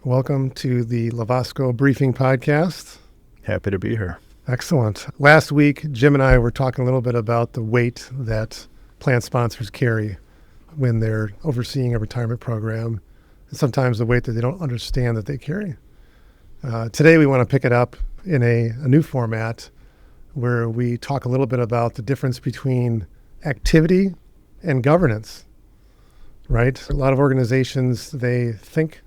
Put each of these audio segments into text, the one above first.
Welcome to the LoVasco Briefing podcast. Happy to be here. Excellent. Last week, Jim and I were talking a little bit about the weight that plan sponsors carry when they're overseeing a retirement program, and sometimes the weight that they don't understand that they carry. Today, we want to pick it up in a new format where we talk a little bit about the difference between activity and governance, right? A lot of organizations, they think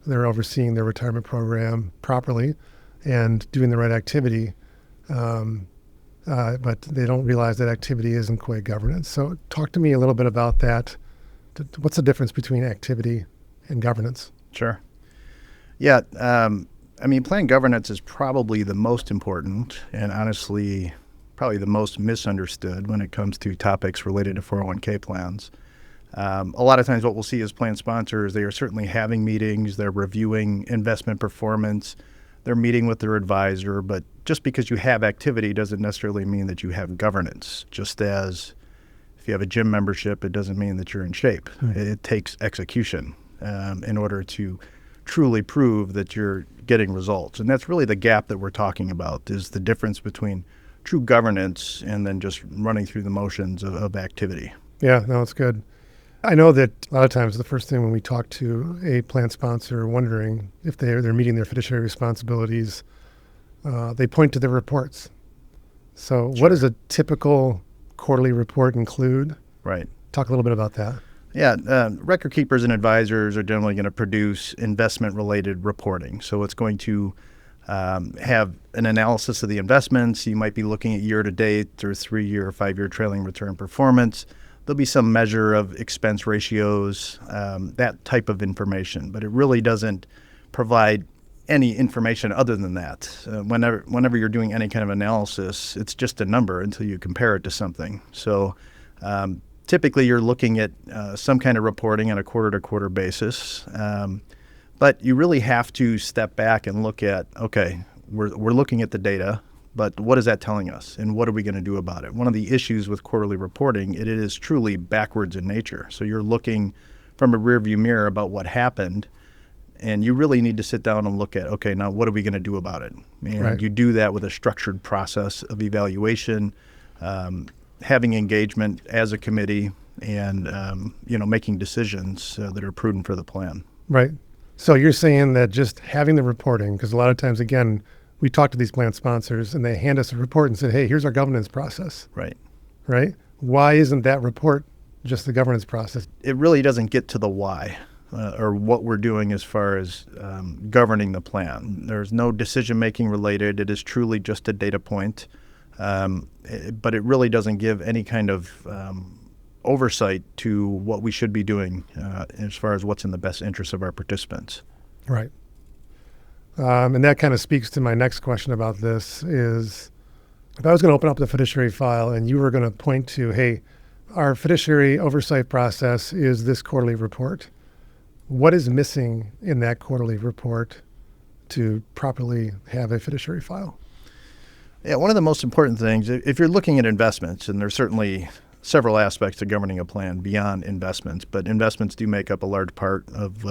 they're overseeing their retirement program properly and doing the right activity, but they don't realize that activity isn't quite governance. So talk to me a little bit about that. What's the difference between activity and governance? Sure. Yeah, plan governance is probably the most important and honestly probably the most misunderstood when it comes to topics related to 401k plans. A lot of times what we'll see as plan sponsors, they are certainly having meetings, they're reviewing investment performance, they're meeting with their advisor, but just because you have activity doesn't necessarily mean that you have governance. Just as if you have a gym membership, it doesn't mean that you're in shape. It takes execution in order to truly prove that you're getting results. And that's really the gap that we're talking about, is the difference between true governance and then just running through the motions of activity. Yeah, no, it's good. I know that a lot of times the first thing when we talk to a plan sponsor wondering if they're meeting their fiduciary responsibilities, they point to their reports. So Sure. What does a typical quarterly report include? Right. Talk a little bit about that. Yeah, record keepers and advisors are generally going to produce investment-related reporting. So it's going to have an analysis of the investments. You might be looking at year-to-date or 3-year or 5-year trailing return performance. There'll be some measure of expense ratios, that type of information, but it really doesn't provide any information other than that. Whenever you're doing any kind of analysis, it's just a number until you compare it to something. So typically you're looking at some kind of reporting on a quarter-to-quarter basis, but you really have to step back and look at, okay, we're looking at the data, but what is that telling us, and what are we going to do about it? One of the issues with quarterly reporting, it is truly backwards in nature. So you're looking from a rearview mirror about what happened, and you really need to sit down and look at, okay, now what are we going to do about it? And Right. You do that with a structured process of evaluation, having engagement as a committee, and making decisions that are prudent for the plan. Right. So you're saying that just having the reporting, because a lot of times, again, we talk to these plan sponsors and they hand us a report and say, hey, here's our governance process. Right. Right? Why isn't that report just the governance process? It really doesn't get to the why or what we're doing as far as governing the plan. There's no decision-making related. It is truly just a data point, but it really doesn't give any kind of oversight to what we should be doing as far as what's in the best interest of our participants. Right. And that kind of speaks to my next question about this is, if I was going to open up the fiduciary file and you were going to point to, hey, our fiduciary oversight process is this quarterly report, what is missing in that quarterly report to properly have a fiduciary file? Yeah, one of the most important things, if you're looking at investments, and there's certainly several aspects to governing a plan beyond investments, but investments do make up a large part of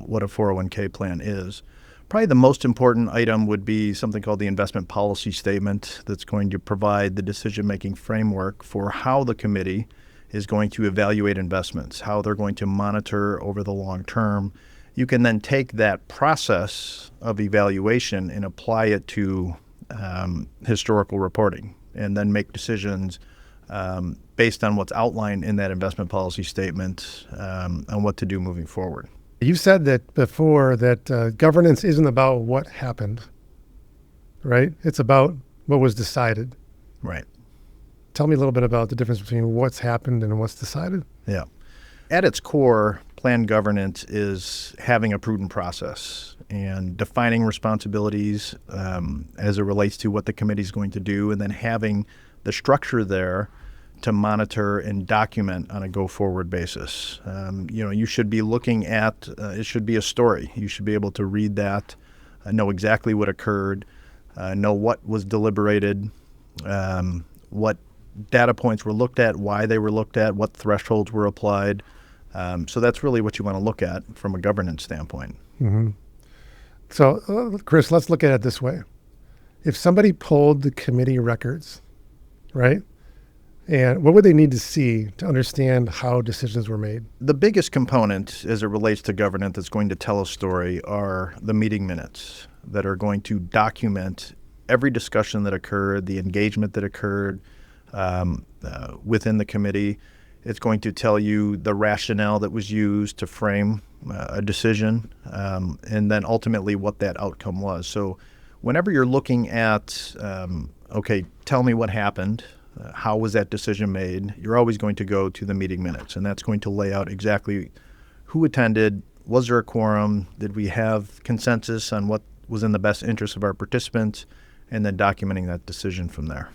what a 401k plan is. Probably the most important item would be something called the investment policy statement that's going to provide the decision-making framework for how the committee is going to evaluate investments, how they're going to monitor over the long term. You can then take that process of evaluation and apply it to historical reporting and then make decisions based on what's outlined in that investment policy statement on what to do moving forward. You said that before that governance isn't about what happened, right? It's about what was decided. Right. Tell me a little bit about the difference between what's happened and what's decided. Yeah. At its core, plan governance is having a prudent process and defining responsibilities as it relates to what the committee is going to do, and then having the structure there to monitor and document on a go-forward basis. You should be looking at, it should be a story. You should be able to read that, know exactly what occurred, know what was deliberated, what data points were looked at, why they were looked at, what thresholds were applied. So that's really what you want to look at from a governance standpoint. Mm-hmm. So, Chris, let's look at it this way. If somebody pulled the committee records, right? And what would they need to see to understand how decisions were made? The biggest component as it relates to governance that's going to tell a story are the meeting minutes that are going to document every discussion that occurred, the engagement that occurred within the committee. It's going to tell you the rationale that was used to frame a decision, and then ultimately what that outcome was. So whenever you're looking at, okay, tell me what happened, how was that decision made, you're always going to go to the meeting minutes, and that's going to lay out exactly who attended, was there a quorum, did we have consensus on what was in the best interest of our participants, and then documenting that decision from there.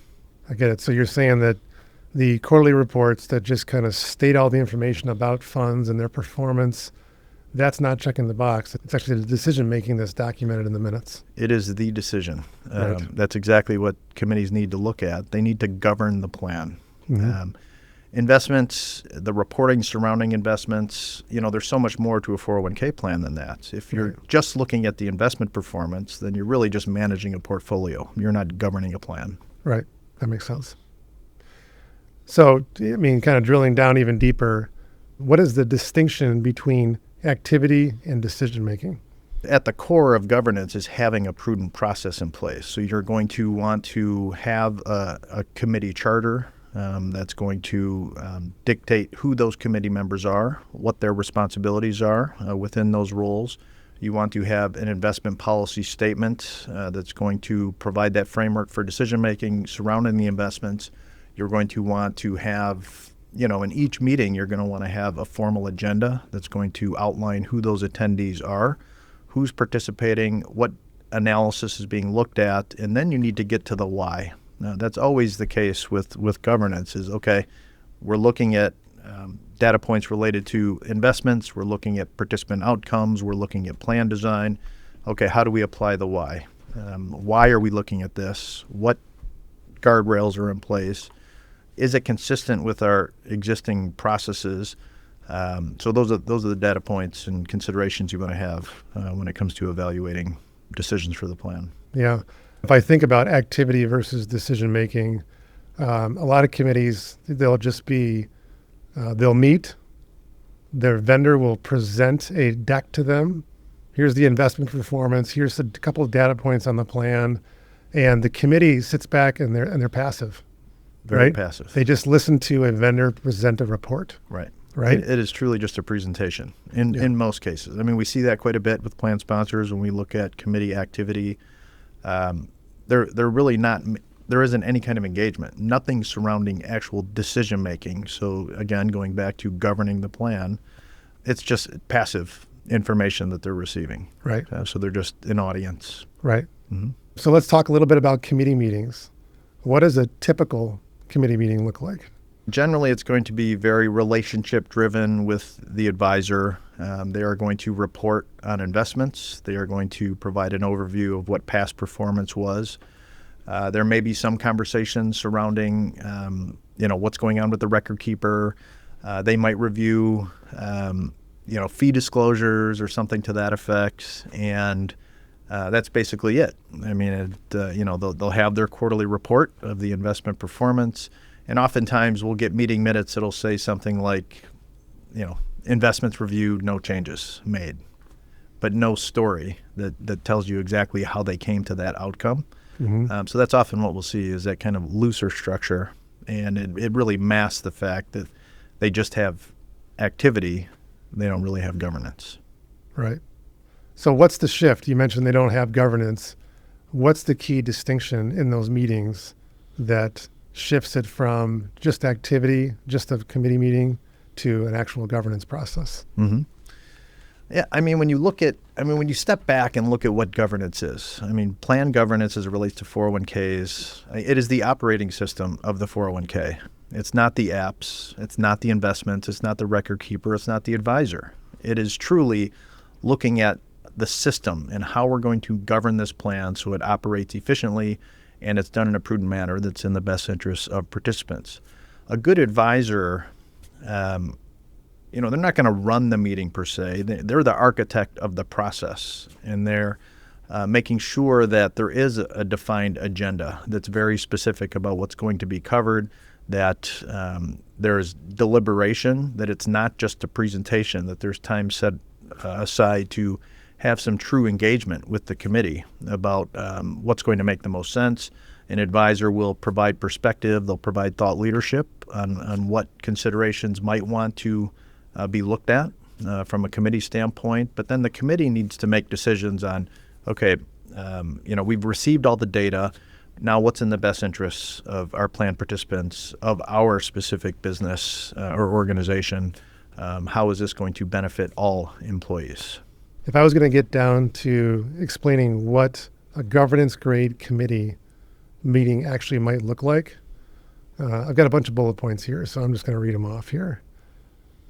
I get it. So you're saying that the quarterly reports that just kind of state all the information about funds and their performance, that's not checking the box. It's actually the decision-making that's documented in the minutes. It is the decision. Right. That's exactly what committees need to look at. They need to govern the plan. Mm-hmm. Investments, the reporting surrounding investments, there's so much more to a 401k plan than that. If you're just looking at the investment performance, then you're really just managing a portfolio. You're not governing a plan. Right. That makes sense. So, kind of drilling down even deeper, what is the distinction between activity and decision-making? At the core of governance is having a prudent process in place. So you're going to want to have a committee charter that's going to dictate who those committee members are, what their responsibilities are within those roles. You want to have an investment policy statement that's going to provide that framework for decision-making surrounding the investments. You're going to want to have, in each meeting, you're going to want to have a formal agenda that's going to outline who those attendees are, who's participating, what analysis is being looked at, and then you need to get to the why. Now, that's always the case with governance is, okay, we're looking at data points related to investments, we're looking at participant outcomes, we're looking at plan design. Okay, how do we apply the why? Why are we looking at this? What guardrails are in place? Is it consistent with our existing processes? So those are the data points and considerations you want to have when it comes to evaluating decisions for the plan. Yeah. If I think about activity versus decision-making, a lot of committees, they'll just be, they'll meet, their vendor will present a deck to them. Here's the investment performance. Here's a couple of data points on the plan. And the committee sits back and they're passive. Very right? passive. They just listen to a vendor present a report. Right. Right. It is truly just a presentation in most cases. I mean, we see that quite a bit with plan sponsors when we look at committee activity. They're really not. There isn't any kind of engagement. Nothing surrounding actual decision making. So again, going back to governing the plan, it's just passive information that they're receiving. Right. So they're just an audience. Right. Mm-hmm. So let's talk a little bit about committee meetings. What does a typical committee meeting look like? Generally, it's going to be very relationship-driven with the advisor. They are going to report on investments. They are going to provide an overview of what past performance was. There may be some conversations surrounding, what's going on with the record keeper. They might review, fee disclosures or something to that effect, and that's basically it. I mean, they'll have their quarterly report of the investment performance. And oftentimes we'll get meeting minutes that'll say something like, investments reviewed, no changes made, but no story that tells you exactly how they came to that outcome. Mm-hmm. So that's often what we'll see is that kind of looser structure, and it really masks the fact that they just have activity. They don't really have governance. Right. So what's the shift? You mentioned they don't have governance. What's the key distinction in those meetings that shifts it from just activity, just a committee meeting, to an actual governance process? Mm-hmm. Yeah, when you step back and look at what governance is, plan governance as it relates to 401ks, it is the operating system of the 401k. It's not the apps, it's not the investments, it's not the record keeper, it's not the advisor. It is truly looking at the system and how we're going to govern this plan so it operates efficiently and it's done in a prudent manner that's in the best interests of participants. A good advisor, they're not going to run the meeting per se. They're the architect of the process, and they're making sure that there is a defined agenda that's very specific about what's going to be covered, that there's deliberation, that it's not just a presentation, that there's time set aside to have some true engagement with the committee about what's going to make the most sense. An advisor will provide perspective, they'll provide thought leadership on what considerations might want to be looked at from a committee standpoint, but then the committee needs to make decisions on, okay, we've received all the data. Now what's in the best interests of our plan participants, of our specific business or organization? How is this going to benefit all employees? If I was going to get down to explaining what a governance grade committee meeting actually might look like, I've got a bunch of bullet points here, so I'm just going to read them off here.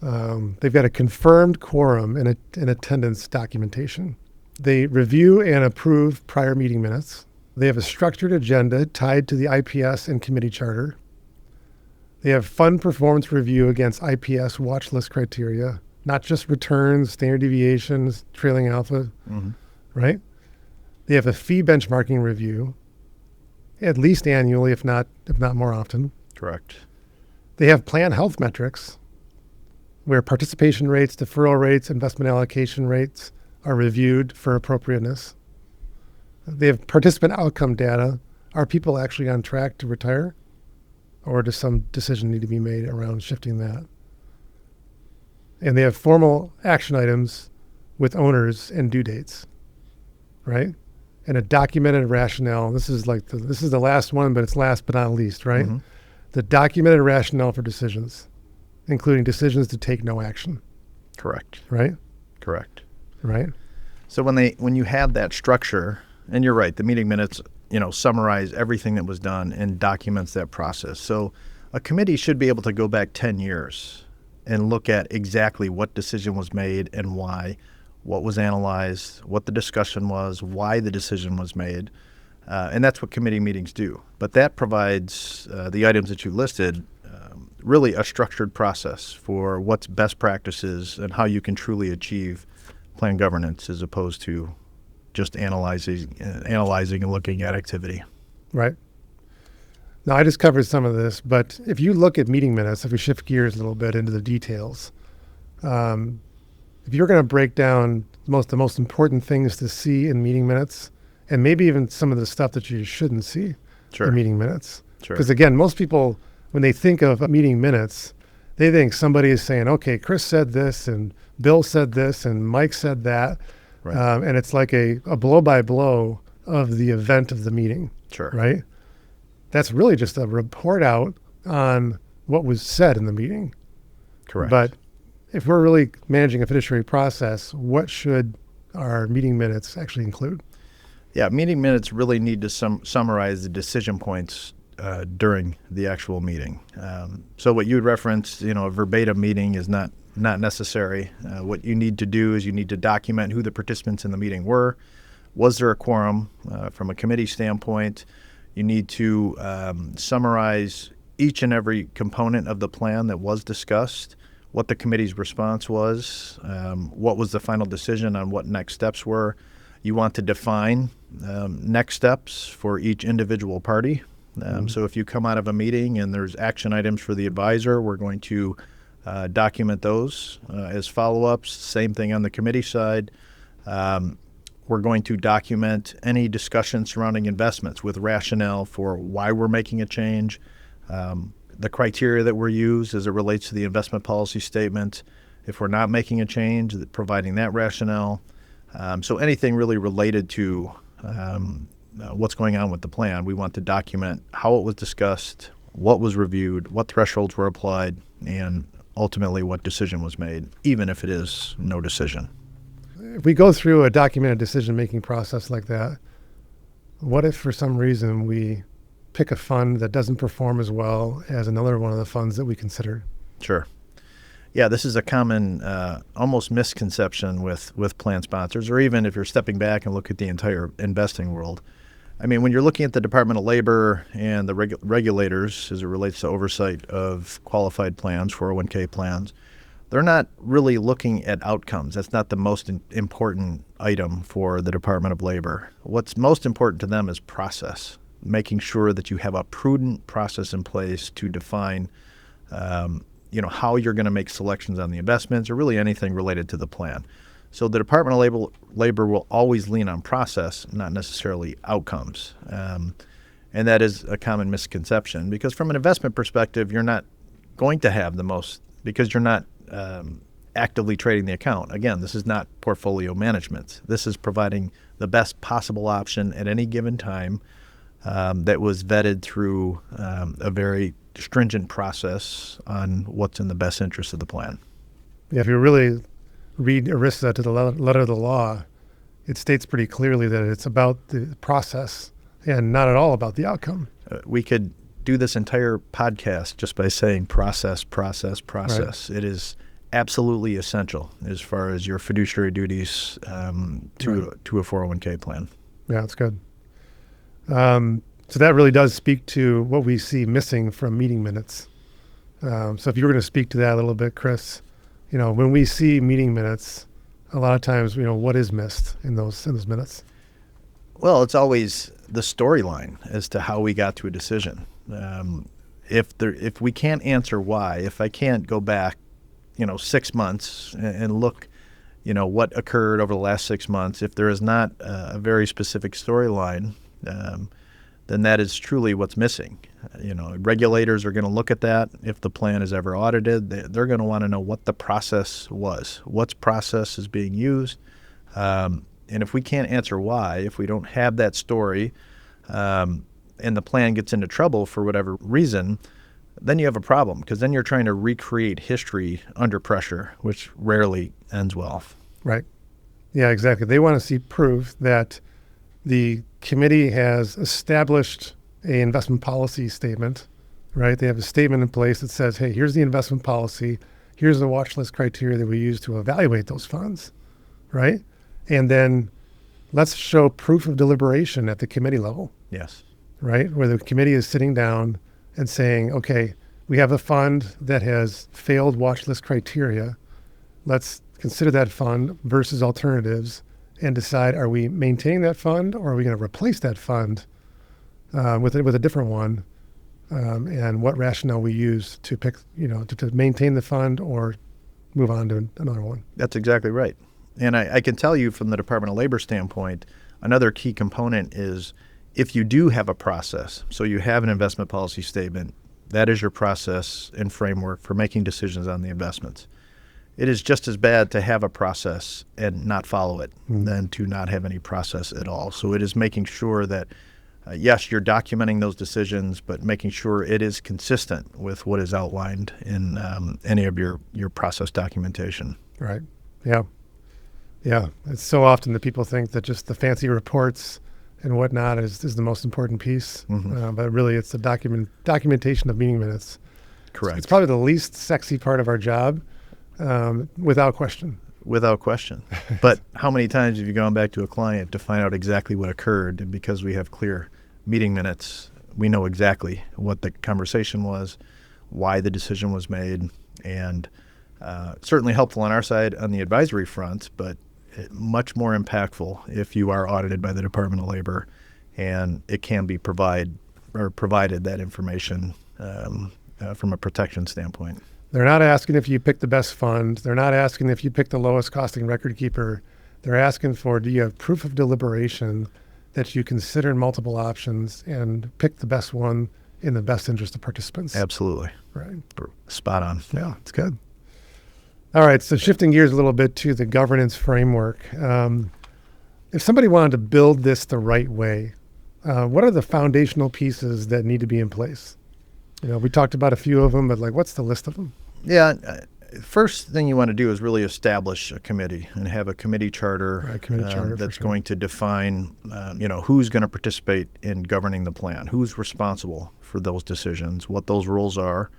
They've got a confirmed quorum and attendance documentation. They review and approve prior meeting minutes. They have a structured agenda tied to the IPS and committee charter. They have fund performance review against IPS watch list criteria, not just returns, standard deviations, trailing alpha, right? They have a fee benchmarking review, at least annually, if not more often. Correct. They have plan health metrics, where participation rates, deferral rates, investment allocation rates are reviewed for appropriateness. They have participant outcome data. Are people actually on track to retire? Or does some decision need to be made around shifting that? And they have formal action items with owners and due dates, right? And a documented rationale. This is the last one, but it's last but not least, right? Mm-hmm. The documented rationale for decisions, including decisions to take no action. Correct. Right? Correct. Right. So when you have that structure, and you're right, the meeting minutes, summarize everything that was done and documents that process. So a committee should be able to go back 10 years and look at exactly what decision was made and why, what was analyzed, what the discussion was, why the decision was made. And that's what committee meetings do. But that provides the items that you listed, really a structured process for what's best practices and how you can truly achieve plan governance as opposed to just analyzing and looking at activity. Right. Now, I just covered some of this, but if you look at meeting minutes, if we shift gears a little bit into the details, if you're going to break down the most important things to see in meeting minutes, and maybe even some of the stuff that you shouldn't see in meeting minutes. Sure. Because again, most people, when they think of meeting minutes, they think somebody is saying, okay, Chris said this, and Bill said this, and Mike said that. Right. And it's like a blow-by-blow of the event of the meeting. Sure. Right? That's really just a report out on what was said in the meeting. Correct. But if we're really managing a fiduciary process, what should our meeting minutes actually include? Yeah, meeting minutes really need to summarize the decision points during the actual meeting. So what you would reference, a verbatim meeting is not necessary. What you need to do is you need to document who the participants in the meeting were. Was there a quorum from a committee standpoint? You need to summarize each and every component of the plan that was discussed, what the committee's response was, what was the final decision on what next steps were. You want to define next steps for each individual party. So if you come out of a meeting and there's action items for the advisor, we're going to document those as follow-ups. Same thing on the committee side. We're going to document any discussion surrounding investments with rationale for why we're making a change, the criteria that were used as it relates to the investment policy statement. If we're not making a change, providing that rationale. So anything really related to what's going on with the plan, we want to document how it was discussed, what was reviewed, what thresholds were applied, and ultimately what decision was made, even if it is no decision. If we go through a documented decision-making process like that, what if for some reason we pick a fund that doesn't perform as well as another one of the funds that we consider? Sure. Yeah, this is a common almost misconception with plan sponsors, or even if you're stepping back and look at the entire investing world. I mean, when you're looking at the Department of Labor and the regulators as it relates to oversight of qualified plans, 401k plans, they're not really looking at outcomes. That's not the most important item for the Department of Labor. What's most important to them is process, making sure that you have a prudent process in place to define how you're going to make selections on the investments or really anything related to the plan. So the Department of Labor will always lean on process, not necessarily outcomes. And that is a common misconception because from an investment perspective, you're not going to have the most because you're not actively trading the account. Again, this is not portfolio management. This is providing the best possible option at any given time that was vetted through a very stringent process on what's in the best interest of the plan. Yeah, if you really read ERISA to the letter of the law, it states pretty clearly that it's about the process and not at all about the outcome. We could do this entire podcast just by saying process. Right. It is absolutely essential as far as your fiduciary duties to a 401k plan. Yeah, that's good. So that really does speak to what we see missing from meeting minutes. So if you were going to speak to that a little bit, Chris, when we see meeting minutes, a lot of times, what is missed in those minutes? Well, it's always the storyline as to how we got to a decision. If we can't answer why, if I can't go back, 6 months and look, what occurred over the last 6 months, if there is not a very specific storyline, then that is truly what's missing. Regulators are going to look at that. If the plan is ever audited, they're going to want to know what the process was, what process is being used. And if we can't answer why, if we don't have that story, and the plan gets into trouble for whatever reason, then you have a problem because then you're trying to recreate history under pressure, which rarely ends well. Right. Yeah, exactly. They want to see proof that the committee has established an investment policy statement, right? They have a statement in place that says, hey, here's the investment policy. Here's the watch list criteria that we use to evaluate those funds, right? And then let's show proof of deliberation at the committee level. Yes. Right? Where the committee is sitting down and saying, okay, we have a fund that has failed watch list criteria. Let's consider that fund versus alternatives and decide, are we maintaining that fund or are we going to replace that fund with a different one? And what rationale we use to pick, to maintain the fund or move on to another one. That's exactly right. And I can tell you from the Department of Labor standpoint, another key component is if you do have a process, so you have an investment policy statement, that is your process and framework for making decisions on the investments. It is just as bad to have a process and not follow it than to not have any process at all. So it is making sure that, yes, you're documenting those decisions, but making sure it is consistent with what is outlined in any of your process documentation. Right. Yeah. Yeah. It's so often that people think that just the fancy reports and whatnot is the most important piece. But really it's the documentation of meeting minutes. Correct. It's probably the least sexy part of our job. Without question. Without question. But how many times have you gone back to a client to find out exactly what occurred? And because we have clear meeting minutes, we know exactly what the conversation was, why the decision was made, and certainly helpful on our side on the advisory front, but much more impactful if you are audited by the Department of Labor and it can be provided that information from a protection standpoint. They're not asking if you pick the best fund. They're not asking if you pick the lowest costing record keeper. They're asking for, do you have proof of deliberation that you consider multiple options and pick the best one in the best interest of participants? Absolutely. Right. Spot on. Yeah, it's good. All right, so shifting gears a little bit to the governance framework. If somebody wanted to build this the right way, what are the foundational pieces that need to be in place? We talked about a few of them, but what's the list of them? Yeah. First thing you want to do is really establish a committee and have a committee charter, that's going to define, who's going to participate in governing the plan, who's responsible for those decisions, what those roles are.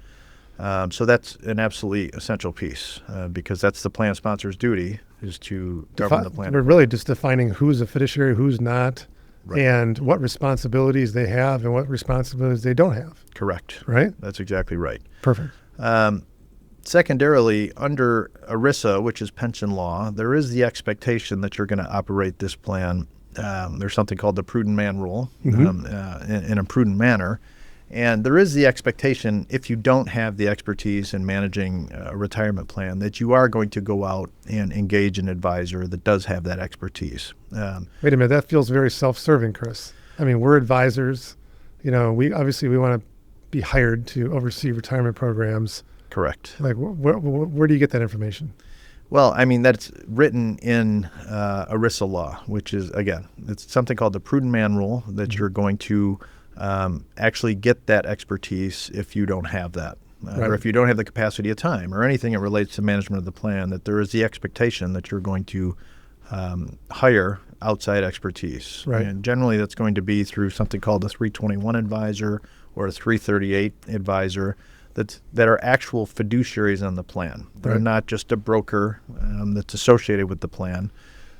So that's an absolutely essential piece because that's the plan sponsor's duty is to govern the plan. We're really just defining who's a fiduciary, who's not. Right. And what responsibilities they have and what responsibilities they don't have. Correct. Right? That's exactly right. Perfect. Secondarily, under ERISA, which is pension law, there is the expectation that you're going to operate this plan. There's something called the prudent man rule, in a prudent manner. And there is the expectation, if you don't have the expertise in managing a retirement plan, that you are going to go out and engage an advisor that does have that expertise. Wait a minute, that feels very self-serving, Chris. I mean, we're advisors. We want to be hired to oversee retirement programs. Correct. Like, where do you get that information? Well, I mean, that's written in ERISA law, which is, again, it's something called the prudent man rule, that you're going to actually get that expertise if you don't have that, or if you don't have the capacity of time or anything that relates to management of the plan, that there is the expectation that you're going to hire outside expertise. Right. And generally that's going to be through something called a 321 advisor or a 338 advisor that are actual fiduciaries on the plan. They're not just a broker that's associated with the plan.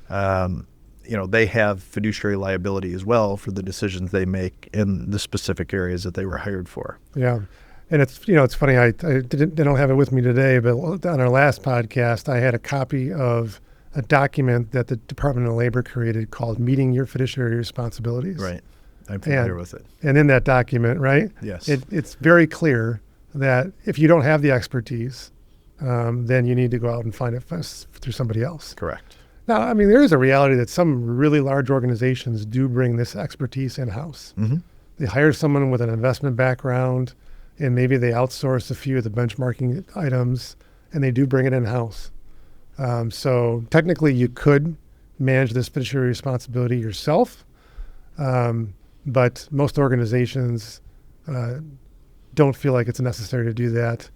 They have fiduciary liability as well for the decisions they make in the specific areas that they were hired for. Yeah. And it's funny, I don't have it with me today, but on our last podcast, I had a copy of a document that the Department of Labor created called Meeting Your Fiduciary Responsibilities. Right. I'm familiar with it. And in that document, right? Yes. It's very clear that if you don't have the expertise, then you need to go out and find it through somebody else. Correct. Now, I mean, there is a reality that some really large organizations do bring this expertise in-house. Mm-hmm. They hire someone with an investment background, and maybe they outsource a few of the benchmarking items, and they do bring it in-house. So technically, you could manage this fiduciary responsibility yourself, but most organizations don't feel like it's necessary to do that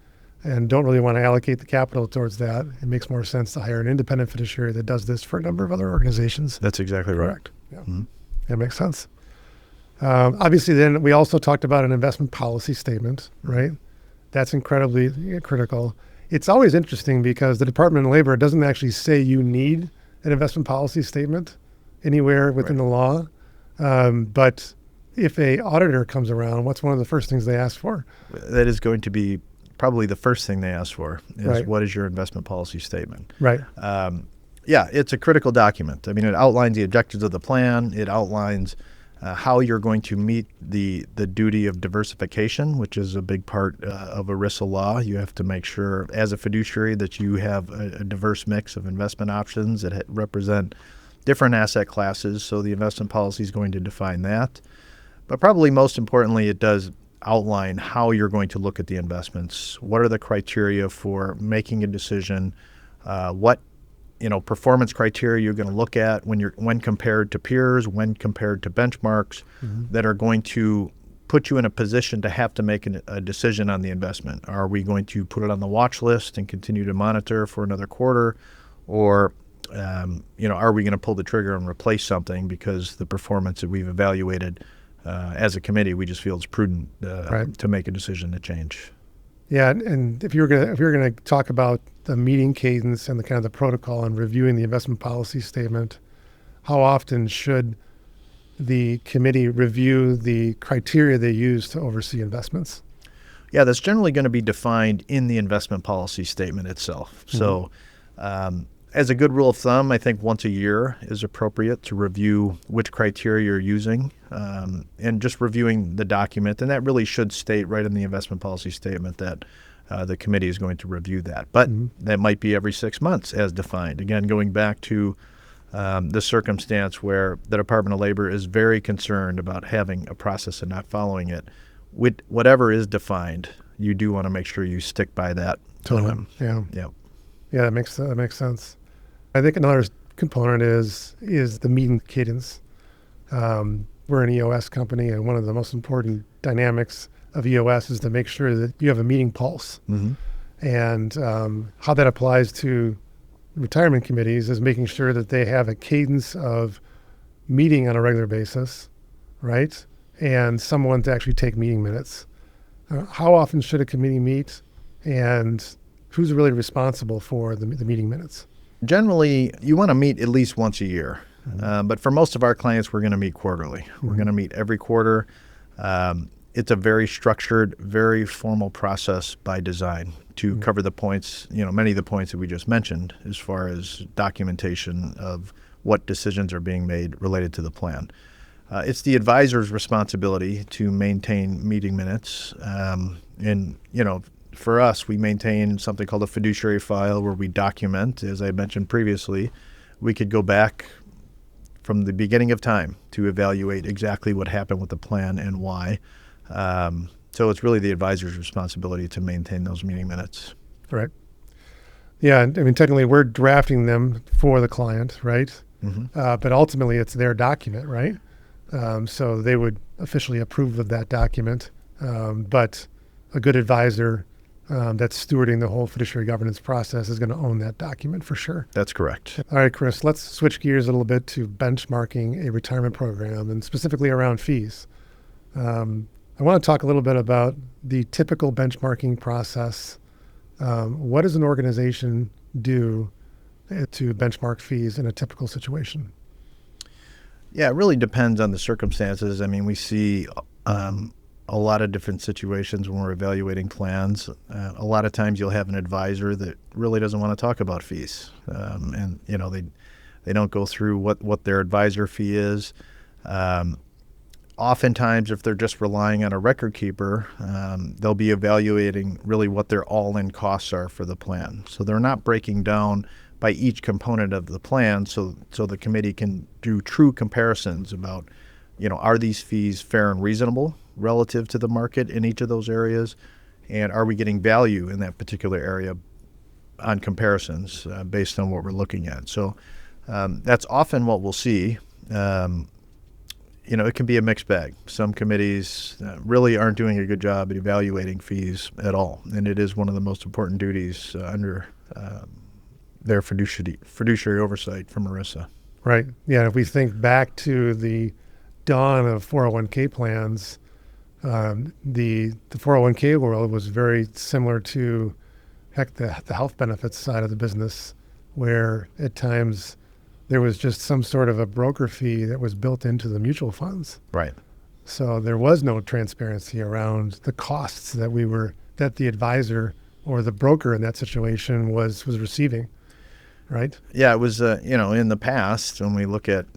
and don't really want to allocate the capital towards that. It makes more sense to hire an independent fiduciary that does this for a number of other organizations. That's exactly right. Correct. Yeah. Mm-hmm. That makes sense. Obviously, then we also talked about an investment policy statement, right? That's incredibly critical. It's always interesting because the Department of Labor doesn't actually say you need an investment policy statement anywhere within the law. But if a auditor comes around, what's one of the first things they ask for? That is going to be probably the first thing they ask for is what is your investment policy statement? Right. It's a critical document. I mean, it outlines the objectives of the plan. It outlines how you're going to meet the duty of diversification, which is a big part of ERISA law. You have to make sure as a fiduciary that you have a diverse mix of investment options that represent different asset classes. So the investment policy is going to define that. But probably most importantly, it does outline how you're going to look at the investments. What are the criteria for making a decision? What performance criteria you're going to look at when compared to peers, when compared to benchmarks that are going to put you in a position to have to make a decision on the investment. Are we going to put it on the watch list and continue to monitor for another quarter? Or are we going to pull the trigger and replace something because the performance that we've evaluated as a committee, we just feel it's prudent to make a decision to change. Yeah, and if you're gonna talk about the meeting cadence and the kind of the protocol and reviewing the investment policy statement, how often should the committee review the criteria they use to oversee investments? Yeah, that's generally going to be defined in the investment policy statement itself. Mm-hmm. So as a good rule of thumb, I think once a year is appropriate to review which criteria you're using and just reviewing the document. And that really should state right in the investment policy statement that the committee is going to review that. But that might be every 6 months as defined. Again, going back to the circumstance where the Department of Labor is very concerned about having a process and not following it. With whatever is defined, you do want to make sure you stick by that. Totally. Yeah, that makes sense. I think another component is the meeting cadence. We're an EOS company, and one of the most important dynamics of EOS is to make sure that you have a meeting pulse. Mm-hmm. And how that applies to retirement committees is making sure that they have a cadence of meeting on a regular basis, right? And someone to actually take meeting minutes. How often should a committee meet, and who's really responsible for the meeting minutes? Generally, you want to meet at least once a year. But for most of our clients, we're going to meet quarterly. We're going to meet every quarter. it's a very structured, very formal process by design to cover the points, many of the points that we just mentioned as far as documentation of what decisions are being made related to the plan. It's the advisor's responsibility to maintain meeting minutes. For us, we maintain something called a fiduciary file where we document, as I mentioned previously. We could go back from the beginning of time to evaluate exactly what happened with the plan and why. So it's really the advisor's responsibility to maintain those meeting minutes. Right. Yeah, I mean, technically we're drafting them for the client, right? But ultimately it's their document, right? So they would officially approve of that document. But a good advisor that's stewarding the whole fiduciary governance process is going to own that document for sure. That's correct. All right, Chris, let's switch gears a little bit to benchmarking a retirement program and specifically around fees. I want to talk a little bit about the typical benchmarking process. What does an organization do to benchmark fees in a typical situation? Yeah, it really depends on the circumstances. I mean, we see a lot of different situations when we're evaluating plans. A lot of times you'll have an advisor that really doesn't want to talk about fees. They don't go through what their advisor fee is. Oftentimes, if they're just relying on a record keeper, they'll be evaluating really what their all-in costs are for the plan. So they're not breaking down by each component of the plan, so the committee can do true comparisons about, are these fees fair and reasonable relative to the market in each of those areas, and are we getting value in that particular area on comparisons based on what we're looking at. So that's often what we'll see. It can be a mixed bag. Some committees really aren't doing a good job at evaluating fees at all, and it is one of the most important duties under their fiduciary oversight from ERISA. Right. Yeah. If we think back to the dawn of 401k plans, the 401k world was very similar to, the health benefits side of the business, where at times there was just some sort of a broker fee that was built into the mutual funds. Right. So there was no transparency around the costs that the advisor or the broker in that situation was receiving. Right. Yeah, it was, in the past, when we look at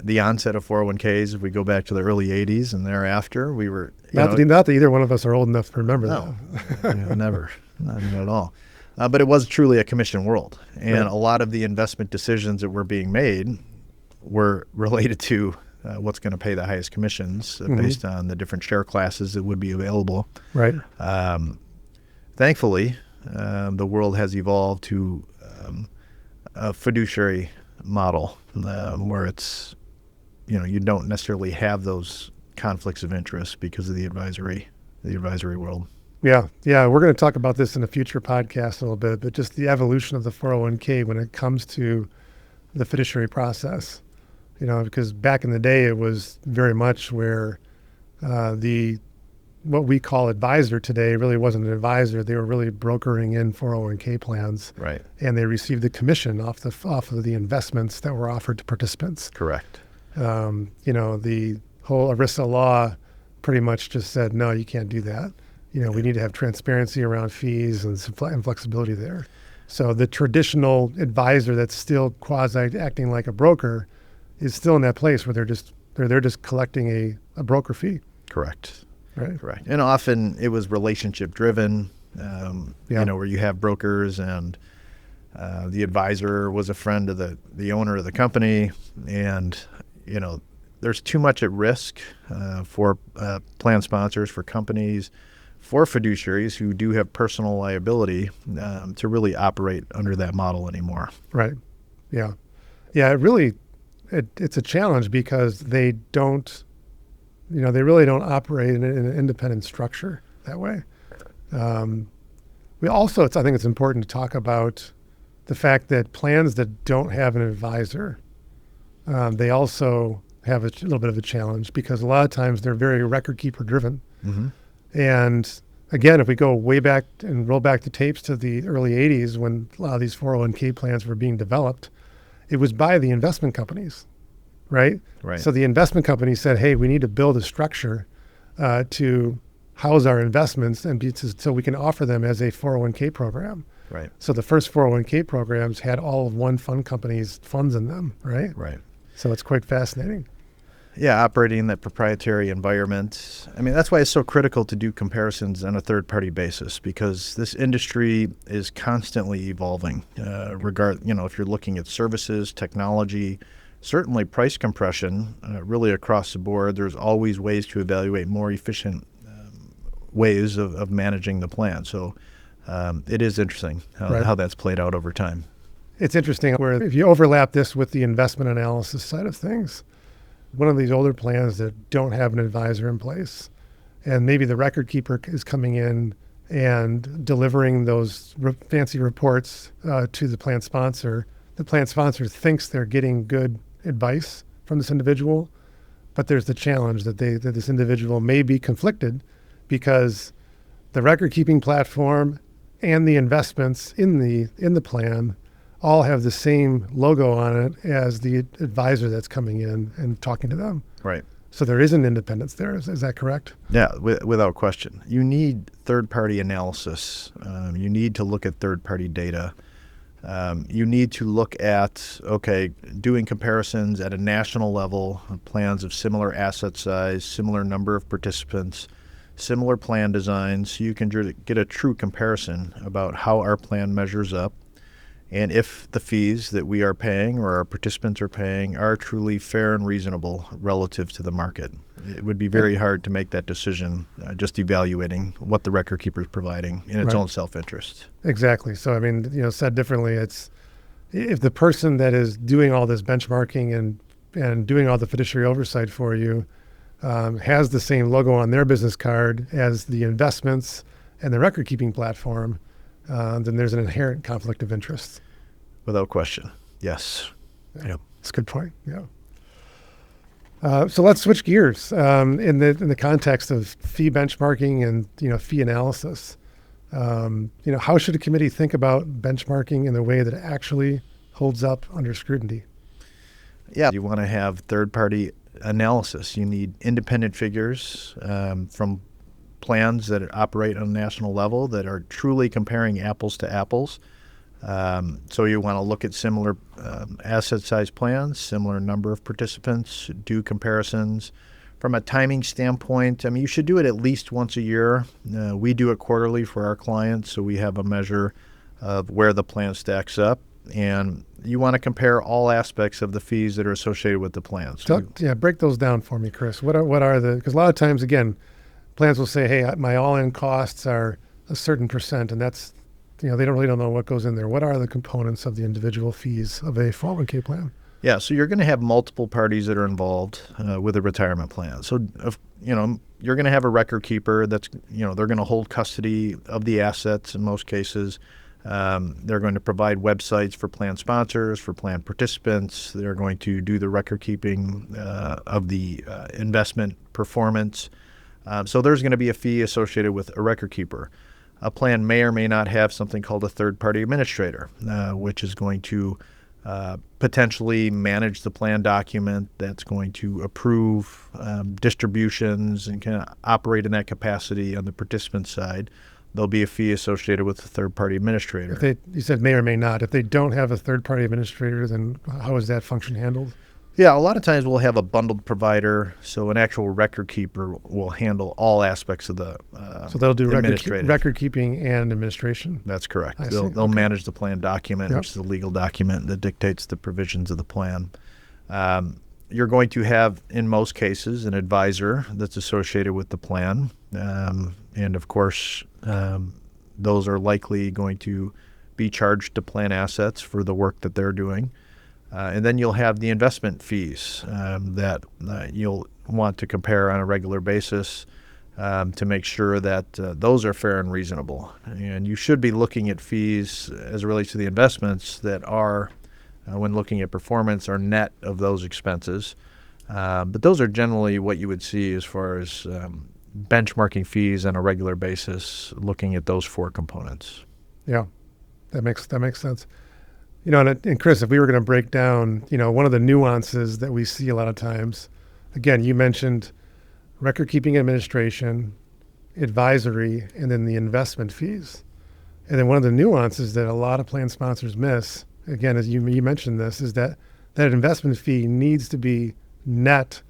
the onset of 401ks, if we go back to the early 80s and thereafter, we were... Not that either one of us are old enough to remember that. Never. Not at all. But it was truly a commission world. And a lot of the investment decisions that were being made were related to what's going to pay the highest commissions based on the different share classes that would be available. Right. Thankfully, the world has evolved to a fiduciary model where it's, you don't necessarily have those conflicts of interest because of the advisory world. Yeah. We're going to talk about this in a future podcast a little bit, but just the evolution of the 401k when it comes to the fiduciary process, because back in the day, it was very much where what we call advisor today really wasn't an advisor. They were really brokering in 401k plans. Right. And they received the commission off of the investments that were offered to participants. Correct. The whole ERISA law pretty much just said, no, you can't do that. We need to have transparency around fees and flexibility there. So the traditional advisor that's still quasi acting like a broker is still in that place where they're just collecting a broker fee. Correct. Right. Correct. And often it was relationship driven, where you have brokers and the advisor was a friend of the owner of the company, and there's too much at risk for plan sponsors, for companies, for fiduciaries who do have personal liability to really operate under that model anymore. Right. Yeah. It's a challenge because they don't, they really don't operate in an independent structure that way. We also, I think it's important to talk about the fact that plans that don't have an advisor, they also have a little bit of a challenge because a lot of times they're very record keeper driven. Mm-hmm. And again, if we go way back and roll back the tapes to the early 80s when a lot of these 401k plans were being developed, it was by the investment companies, right? Right. So the investment companies said, hey, we need to build a structure to house our investments so we can offer them as a 401k program. Right. So the first 401k programs had all of one fund company's funds in them, right? Right. So it's quite fascinating. Yeah, operating in that proprietary environment. I mean, that's why it's so critical to do comparisons on a third-party basis, because this industry is constantly evolving. If you're looking at services, technology, certainly price compression, really across the board, there's always ways to evaluate more efficient ways of managing the plan. So it is interesting how that's played out over time. It's interesting where if you overlap this with the investment analysis side of things, one of these older plans that don't have an advisor in place, and maybe the record keeper is coming in and delivering those fancy reports to the plan sponsor. The plan sponsor thinks they're getting good advice from this individual, but there's the challenge that this individual may be conflicted because the record keeping platform and the investments in the plan all have the same logo on it as the advisor that's coming in and talking to them. Right. So there is an independence there. Is that correct? Yeah, without question. You need third-party analysis. You need to look at third-party data. You need to look at, doing comparisons at a national level, plans of similar asset size, similar number of participants, similar plan designs, so you can get a true comparison about how our plan measures up. And if the fees that we are paying or our participants are paying are truly fair and reasonable relative to the market. It would be very hard to make that decision just evaluating what the record keeper is providing in its own self-interest. Exactly. So, I mean, said differently, it's if the person that is doing all this benchmarking and doing all the fiduciary oversight for you has the same logo on their business card as the investments and the record keeping platform, then there's an inherent conflict of interest. Without question, yes. Yeah. That's a good point, yeah. So let's switch gears in the context of fee benchmarking and fee analysis. How should a committee think about benchmarking in the way that it actually holds up under scrutiny? Yeah, you want to have third-party analysis. You need independent figures from plans that operate on a national level that are truly comparing apples to apples. So you want to look at similar asset size plans, similar number of participants, do comparisons. From a timing standpoint, I mean, you should do it at least once a year. We do it quarterly for our clients, so we have a measure of where the plan stacks up. And you want to compare all aspects of the fees that are associated with the plans. So, break those down for me, Chris. What are because a lot of times, again, plans will say, hey, my all-in costs are a certain percent, and that's, they don't know what goes in there. What are the components of the individual fees of a 401k plan? Yeah, so you're going to have multiple parties that are involved with a retirement plan. So, you're going to have a record keeper that's, they're going to hold custody of the assets in most cases. They're going to provide websites for plan sponsors, for plan participants. They're going to do the record keeping of the investment performance. So there's going to be a fee associated with a record keeper. A plan may or may not have something called a third-party administrator, which is going to potentially manage the plan document, that's going to approve distributions and kind of operate in that capacity on the participant side. There'll be a fee associated with the third-party administrator. You said may or may not. If they don't have a third-party administrator, then how is that function handled? Yeah, a lot of times we'll have a bundled provider, so an actual record keeper will handle all aspects of the so they'll do record keeping and administration? That's correct. They'll manage the plan document, which is the legal document that dictates the provisions of the plan. You're going to have, in most cases, an advisor that's associated with the plan. And of course, those are likely going to be charged to plan assets for the work that they're doing. And then you'll have the investment fees that you'll want to compare on a regular basis to make sure that those are fair and reasonable. And you should be looking at fees as it relates to the investments that are, when looking at performance, are net of those expenses. But those are generally what you would see as far as benchmarking fees on a regular basis, looking at those four components. Yeah, that makes sense. And Chris, if we were going to break down, one of the nuances that we see a lot of times, again, you mentioned record keeping administration advisory, and then the investment fees. And then one of the nuances that a lot of plan sponsors miss, again, as you mentioned this, is that that investment fee needs to be net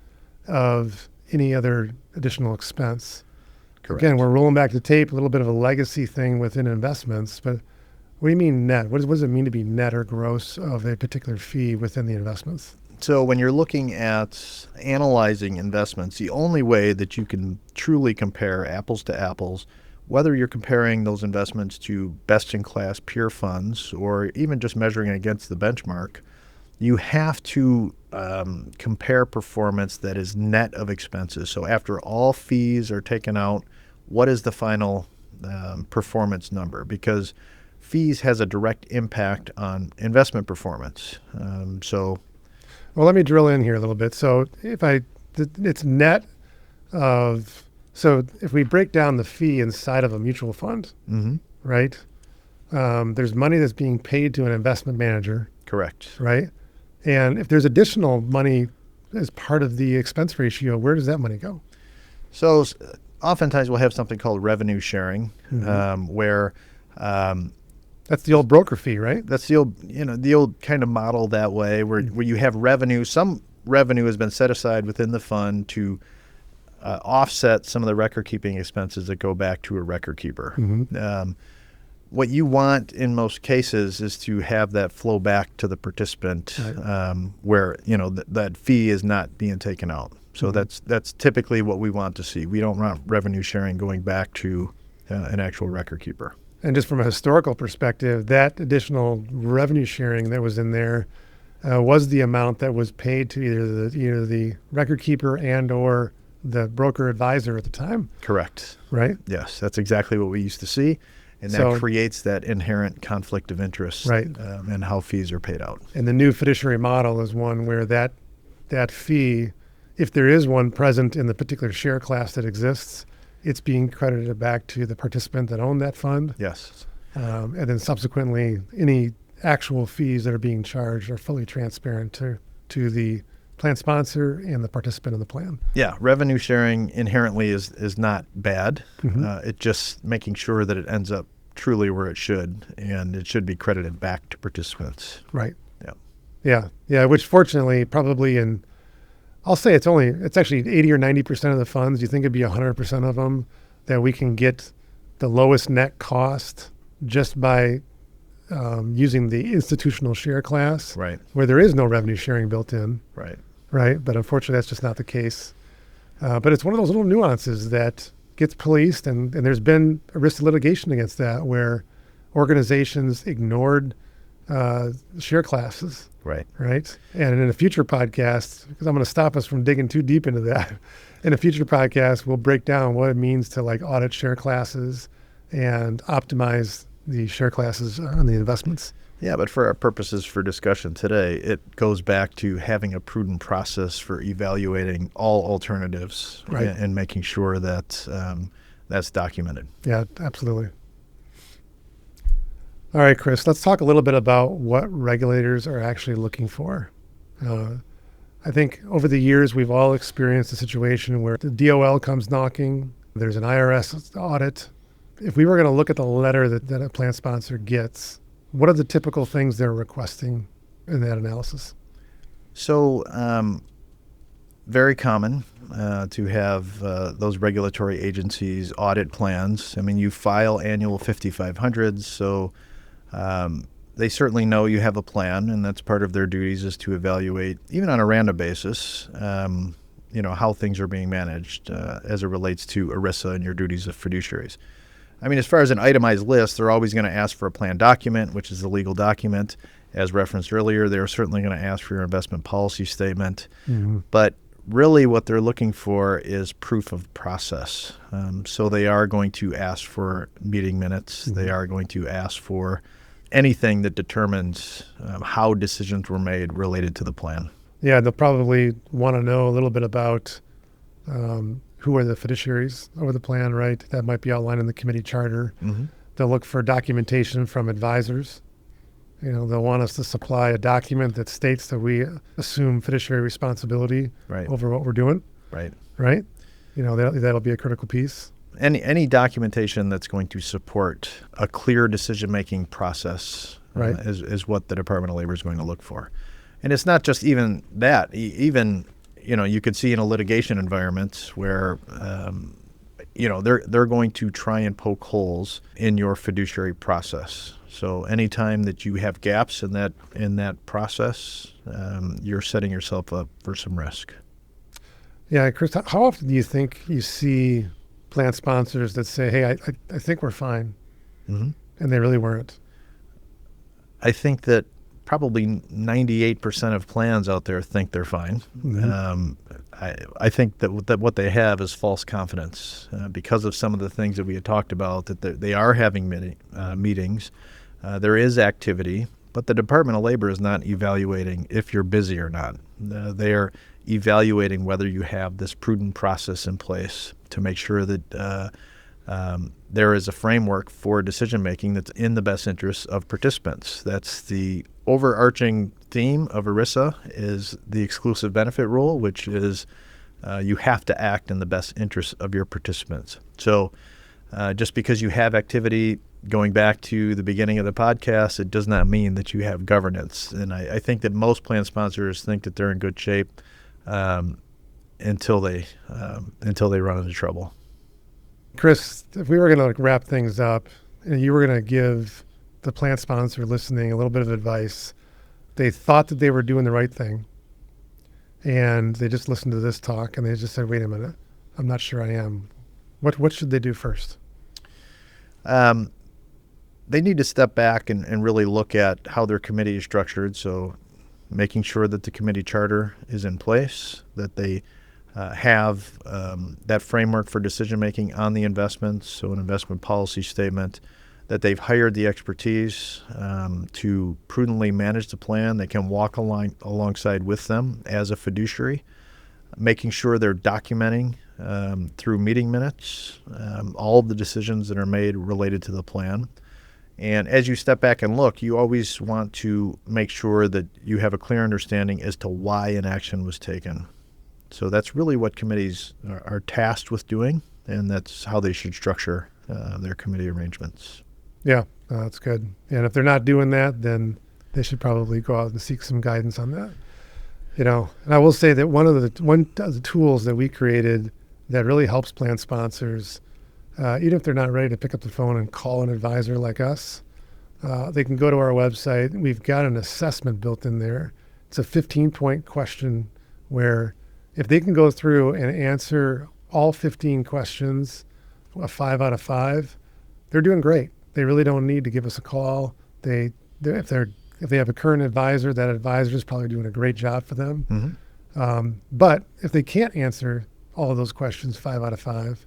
of any other additional expense. Correct. Again, we're rolling back the tape, a little bit of a legacy thing within investments, but what do you mean net? What does it mean to be net or gross of a particular fee within the investments? So when you're looking at analyzing investments, the only way that you can truly compare apples to apples, whether you're comparing those investments to best-in-class peer funds or even just measuring against the benchmark, you have to compare performance that is net of expenses. So after all fees are taken out, what is the final performance number? Because fees has a direct impact on investment performance. Well, let me drill in here a little bit. So it's net of, so if we break down the fee inside of a mutual fund, right? There's money that's being paid to an investment manager. Correct. Right? And if there's additional money as part of the expense ratio, where does that money go? So oftentimes we'll have something called revenue sharing, where that's the old broker fee, right? that's the old kind of model that way, where you have revenue. Some revenue has been set aside within the fund to offset some of the record keeping expenses that go back to a record keeper. What you want in most cases is to have that flow back to the participant, where that fee is not being taken out. So that's typically what we want to see. We don't want revenue sharing going back to an actual record keeper. And just from a historical perspective, that additional revenue sharing that was in there was the amount that was paid to either the record keeper and or the broker advisor at the time. Correct. Right? Yes, that's exactly what we used to see. And that creates that inherent conflict of interest, right, in how fees are paid out. And the new fiduciary model is one where that fee, if there is one present in the particular share class that exists, it's being credited back to the participant that owned that fund. Yes. And then subsequently, any actual fees that are being charged are fully transparent to the plan sponsor and the participant in the plan. Yeah, revenue sharing inherently is not bad. It's just making sure that it ends up truly where it should, and it should be credited back to participants. Right. Yeah. Yeah. Which fortunately, probably I'll say it's actually 80 or 90% of the funds. You think it'd be 100% of them that we can get the lowest net cost just by using the institutional share class, right, where there is no revenue sharing built in. Right. But unfortunately, that's just not the case. But it's one of those little nuances that gets policed, and there's been ERISA litigation against that, where organizations ignored share classes. Right. And in a future podcast, because I'm going to stop us from digging too deep into that, in a future podcast, we'll break down what it means to audit share classes and optimize the share classes on the investments. Yeah, but for our purposes for discussion today, it goes back to having a prudent process for evaluating all alternatives, right, and making sure that that's documented. Yeah, absolutely. All right, Chris, let's talk a little bit about what regulators are actually looking for. I think over the years, we've all experienced a situation where the DOL comes knocking, there's an IRS audit. If we were going to look at the letter that a plan sponsor gets, what are the typical things they're requesting in that analysis? So very common to have those regulatory agencies audit plans. I mean, you file annual 5500s, so they certainly know you have a plan, and that's part of their duties is to evaluate, even on a random basis, how things are being managed as it relates to ERISA and your duties of fiduciaries. I mean, as far as an itemized list, they're always going to ask for a plan document, which is the legal document. As referenced earlier, they're certainly going to ask for your investment policy statement. But really what they're looking for is proof of process. So they are going to ask for meeting minutes. They are going to ask for anything that determines how decisions were made related to the plan. Yeah, they'll probably want to know a little bit about who are the fiduciaries over the plan, right? That might be outlined in the committee charter. They'll look for documentation from advisors. They'll want us to supply a document that states that we assume fiduciary responsibility over what we're doing. Right. That'll be a critical piece. any documentation that's going to support a clear decision-making process Right. is what the Department of Labor is going to look for. And it's not just even that. Even, you could see in a litigation environment where, they're going to try and poke holes in your fiduciary process. So anytime that you have gaps in that process, you're setting yourself up for some risk. Yeah, Chris, how often do you think you see plan sponsors that say, hey, I think we're fine, Mm-hmm. and they really weren't? I think that probably 98% of plans out there think they're fine. Mm-hmm. I think that what they have is false confidence because of some of the things that we had talked about, that they are having meetings. There is activity, but the Department of Labor is not evaluating if you're busy or not. They are evaluating whether you have this prudent process in place to make sure that there is a framework for decision-making that's in the best interests of participants. That's the overarching theme of ERISA, is the exclusive benefit rule, which is you have to act in the best interests of your participants. So just because you have activity, going back to the beginning of the podcast, it does not mean that you have governance. And I think that most plan sponsors think that they're in good shape until they run into trouble. Chris, if we were going to wrap things up and you were going to give the plan sponsor listening a little bit of advice, they thought that they were doing the right thing and they just listened to this talk and they just said, wait a minute, I'm not sure I am. What should they do first? They need to step back and really look at how their committee is structured. So making sure that the committee charter is in place, that they have that framework for decision-making on the investments, so an investment policy statement, that they've hired the expertise to prudently manage the plan. They can walk alongside with them as a fiduciary, making sure they're documenting through meeting minutes all of the decisions that are made related to the plan. And as you step back and look, you always want to make sure that you have a clear understanding as to why an action was taken. So that's really what committees are tasked with doing, and that's how they should structure their committee arrangements. Yeah, that's good. And if they're not doing that, then they should probably go out and seek some guidance on that. And I will say that one of the tools that we created that really helps plan sponsors, even if they're not ready to pick up the phone and call an advisor like us, they can go to our website. We've got an assessment built in there. It's a 15-point question where if they can go through and answer all 15 questions, a 5 out of 5, they're doing great. They really don't need to give us a call. If they have a current advisor, that advisor is probably doing a great job for them. Mm-hmm. But if they can't answer all of those questions 5 out of 5,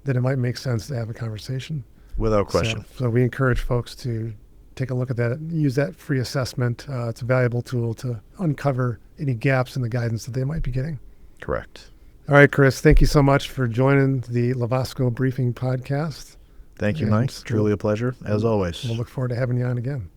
then it might make sense to have a conversation. Without question. So we encourage folks to take a look at that, use that free assessment. It's a valuable tool to uncover any gaps in the guidance that they might be getting. Correct. All right, Chris, thank you so much for joining the LoVasco Briefing podcast. Thank you, And Mike. Truly a pleasure, as always. We'll look forward to having you on again.